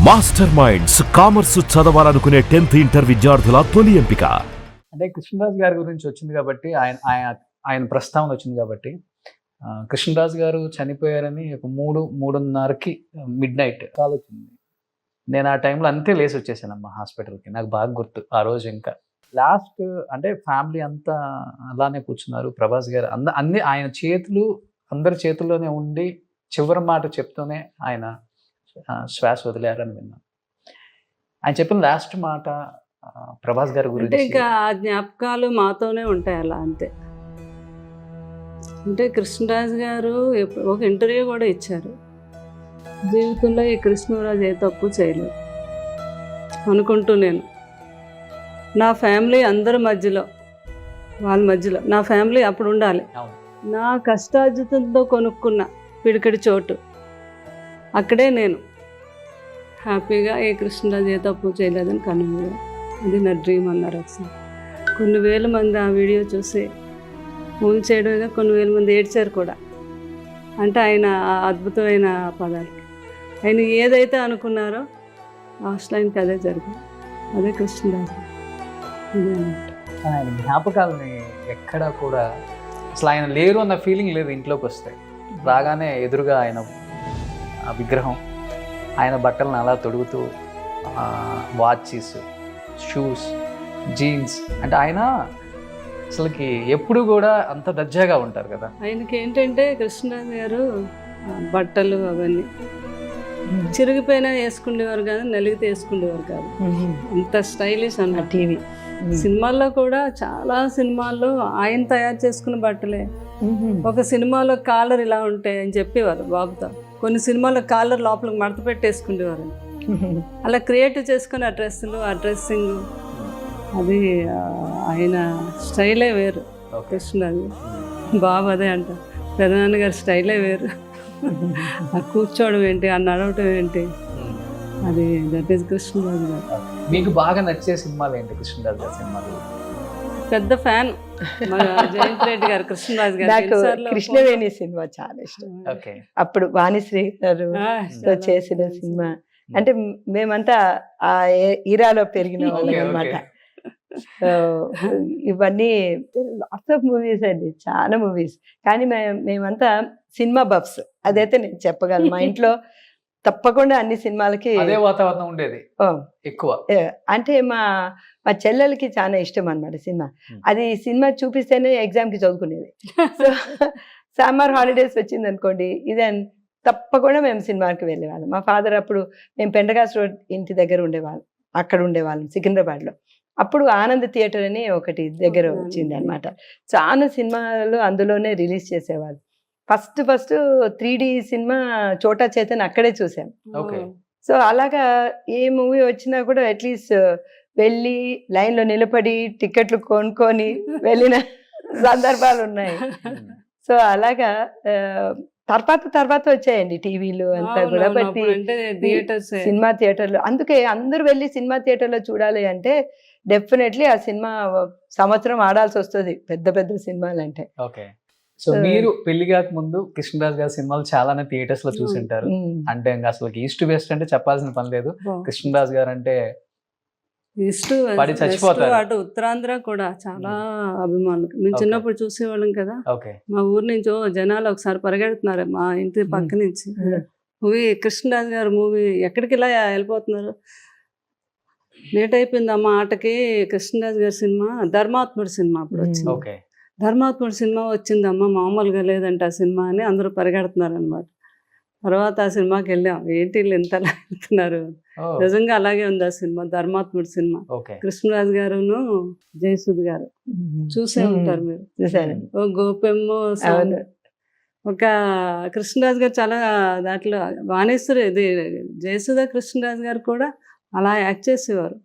Master minds commerce చదవాలనుకునే 10th inter విద్యార్థుల తొలి ఎంపిక. అంటే కృష్ణరాజు గారి గురించి వచ్చింది కాబట్టి ఆయన ప్రస్తావన వచ్చింది కాబట్టి కృష్ణరాజు గారు చనిపోయారని ఒక 3:30కి మిడ్ నైట్ కాల్ వచ్చింది. నేను ఆ టైంలో అంతే లేసి వచ్చేసానమ్మా హాస్పిటల్కి. నాకు బాగా గుర్తు ఆ రోజు. ఇంకా లాస్ట్ అంటే ఫ్యామిలీ అంతా అలానే కూర్చున్నారు. ప్రభాస్ గారు అన్ని ఆయన చేతులు అందరి చేతుల్లోనే ఉండి చివరి మాట చెప్తూనే ఆయన శ్వాస వదిలేరని విన్నాను. ఆయన చెప్పిన లాస్ట్ మాట ప్రభాస్ గారి గురించి. ఇంకా ఆ జ్ఞాపకాలు మాతోనే ఉంటాయి అలా అంతే. అంటే కృష్ణరాజు గారు ఒక ఇంటర్వ్యూ కూడా ఇచ్చారు. జీవితంలో ఈ కృష్ణరాజు ఏ తప్పు చేయలేదు అనుకుంటూ నేను నా ఫ్యామిలీ అందరి మధ్యలో వాళ్ళ మధ్యలో నా ఫ్యామిలీ అప్పుడు ఉండాలి. నా కష్టార్జితంతో కొనుక్కున్న పిడికడి చోటు అక్కడే నేను హ్యాపీగా ఏ కృష్ణరాజు ఏ తప్పు చేయలేదని కనుగొన్నా. అది నా డ్రీమ్ అన్నారు ఒకసారి. కొన్ని వేల మంది ఆ వీడియో చూసి మూవీ చేయడమేగా కొన్ని వేల మంది ఏడ్చారు కూడా. అంటే ఆయన అద్భుతమైన పదాలకి ఆయన ఏదైతే అనుకున్నారో లాస్ట్ లైన్కి అదే జరిగింది. అదే కృష్ణరాజు. ఆయన జ్ఞాపకాలని ఎక్కడ కూడా అసలు ఆయన లేరు అన్న ఫీలింగ్ లేదు. ఇంట్లోకి వస్తే రాగానే ఎదురుగా ఆయన ఆ విగ్రహం, ఆయన బట్టలను అలా తొడుగుతూ వాచెస్, షూస్, జీన్స్, అంటే ఆయన అసలుకి ఎప్పుడు కూడా అంత దర్జాగా ఉంటారు కదా. ఆయనకి ఏంటంటే కృష్ణరాజు గారు బట్టలు అవన్నీ చిరిగిపోయినా వేసుకునేవారు కాదు, నలిగితే వేసుకునేవారు కాదు. అంత స్టైలిష్ అన్న టీవీ సినిమాల్లో కూడా చాలా సినిమాల్లో ఆయన తయారు చేసుకున్న బట్టలే. ఒక సినిమాలో కాలర్ ఇలా ఉంటాయి అని చెప్పేవారు బాబుతో. కొన్ని సినిమాల్లో కాలర్ లోపలికి మడత పెట్టేసుకునేవారు. అలా క్రియేటివ్ చేసుకుని ఆ డ్రెస్సులు, ఆ డ్రెస్సింగ్, అది ఆయన స్టైలే వేరు. కృష్ణరాజు బాబు అదే అంట, పెదనాన్న గారి స్టైలే వేరు. ఆ కూర్చోవడం ఏంటి, ఆ నడవటం ఏంటి, అది దట్ ఈస్ కృష్ణరాజు గారు. మీకు బాగా నచ్చే సినిమాలు ఏంటి కృష్ణరాజు గారి సినిమాలు? పెద్ద ఫ్యాన్ జయంత్ రెడ్డి గారు, కృష్ణరాజు గారు. నాకు కృష్ణవేణి సినిమా చాలా ఇష్టం. అప్పుడు వాణిశ్రీ గారు చేసిన సినిమా. అంటే మేమంతా ఆ ఈరాలో పెరిగిన వాళ్ళం అనమాట. ఇవన్నీ లాట్స్ ఆఫ్ మూవీస్ అండి, చాలా మూవీస్. కానీ మేమంతా సినిమా బఫ్స్, అదైతే నేను చెప్పగలను. మా ఇంట్లో తప్పకుండా అన్ని సినిమాలకి అదే వాతావరణం ఉండేది ఎక్కువ. అంటే మా చెల్లెలకి చాలా ఇష్టం అన్నమాట సినిమా. అది సినిమా చూపిస్తేనే ఎగ్జామ్కి చదువుకునేది. సో సమ్మర్ హాలిడేస్ వచ్చింది అనుకోండి, ఇదే తప్పకుండా మేము సినిమాకి వెళ్ళేవాళ్ళం. మా ఫాదర్ అప్పుడు మేము పెండగాస్ రోడ్ ఇంటి దగ్గర ఉండేవాళ్ళం, అక్కడ ఉండేవాళ్ళం సికింద్రాబాద్లో. అప్పుడు ఆనంద్ థియేటర్ అని ఒకటి దగ్గర వచ్చింది అనమాట. చాలా సినిమాలు అందులోనే రిలీజ్ చేసేవాళ్ళు. ఫస్ట్ 3D సినిమా చోటా చైతన్ అక్కడే చూసాం. సో అలాగా ఏ మూవీ వచ్చినా కూడా అట్లీస్ట్ వెళ్ళి లైన్లో నిలబడి టికెట్లు కొనుక్కొని వెళ్ళిన సందర్భాలు ఉన్నాయి. సో అలాగా తర్వాత వచ్చాయండి టీవీలు అంతా కూడా. బట్ సినిమా థియేటర్లు, అందుకే అందరూ వెళ్ళి సినిమా థియేటర్లో చూడాలి అంటే డెఫినెట్లీ ఆ సినిమా సంవత్సరం ఆడాల్సి వస్తుంది, పెద్ద పెద్ద సినిమాలు అంటే. సో మీరు పెళ్లి కాక ముందు కృష్ణరాజు గారి సినిమాలు చాలానే థియేటర్స్ లో చూసి ఉంటారు. అంటే ఇంకా అసలు ఈస్ట్ వెస్ట్ అంటే చెప్పాల్సిన పని లేదు. కృష్ణరాజు గారు అంటే అటు ఉత్తరాంధ్ర కూడా చాలా అభిమానులు. మేము చిన్నప్పుడు చూసేవాళ్ళం కదా. మా ఊరు నుంచి జనాలు ఒకసారి పరిగెడుతున్నారు మా ఇంటి పక్క నుంచి. మూవీ కృష్ణరాజు గారు మూవీ ఎక్కడికి ఇలా వెళ్ళిపోతున్నారు, లేట్ అయిపోయిందమ్మా ఆటకి. కృష్ణరాజు గారి సినిమా ధర్మాత్ముడు సినిమా అప్పుడు వచ్చింది. ధర్మాత్ముడు సినిమా వచ్చిందమ్మా, మామూలుగా లేదంట ఆ సినిమా అని అందరూ పరిగెడుతున్నారు అనమాట. తర్వాత ఆ సినిమాకి వెళ్ళాం. ఏంటి వీళ్ళు ఎంతలా వెళ్తున్నారు, నిజంగా అలాగే ఉంది ఆ సినిమా, ధర్మాత్ముడు సినిమా. కృష్ణరాజు గారును జయసుద్ గారు చూసే ఉంటారు మీరు. ఓ గోపెమ్మ ఒక కృష్ణరాజు గారు చాలా దాంట్లో వాణేశ్వరి, ఇది జయసుధ కృష్ణరాజు గారు కూడా అలా యాక్ట్ చేసేవారు.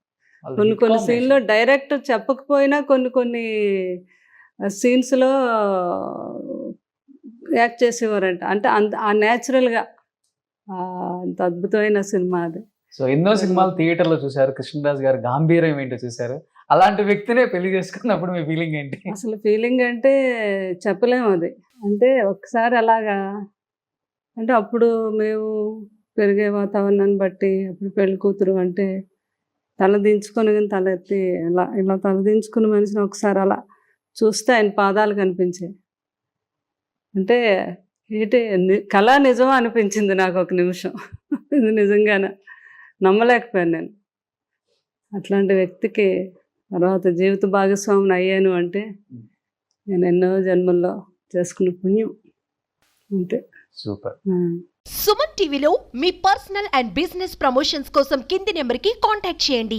కొన్ని సీన్లో డైరెక్ట్ చెప్పకపోయినా కొన్ని సీన్స్లో యాక్ట్ చేసేవారంట. అంటే ఆ న్యాచురల్గా అంత అద్భుతమైన సినిమా అది. సో ఎన్నో సినిమాలు థియేటర్లో చూసారు, కృష్ణరాజు గారు గాంభీర్యం ఏంటో చూసారు. అలాంటి వ్యక్తినే పెళ్లి చేసుకున్నప్పుడు మీ ఫీలింగ్ ఏంటి? అసలు ఫీలింగ్ అంటే చెప్పలేము అది. అంటే ఒకసారి అలాగా, అంటే అప్పుడు మేము పెరిగే వాతావరణాన్ని బట్టి అప్పుడు పెళ్లి కూతురు అంటే తల దించుకొని కానీ తల ఎత్తి ఇలా తల దించుకున్న మనిషిని ఒకసారి అలా చూస్తే ఆయన పాదాలు కనిపించాయి. అంటే కళ నిజం అనిపించింది నాకు ఒక నిమిషం. ఇది నిజంగానే నమ్మలేకపోయాను నేను. అట్లాంటి వ్యక్తికి తర్వాత జీవిత భాగస్వామిని అయ్యాను అంటే నేను ఎన్నో జన్మల్లో చేసుకున్న పుణ్యం అంతే. సూపర్. సుమన్ టీవీలో మీ పర్సనల్ అండ్ బిజినెస్ ప్రమోషన్స్ కోసం కింది నెంబర్కి కాంటాక్ట్ చేయండి.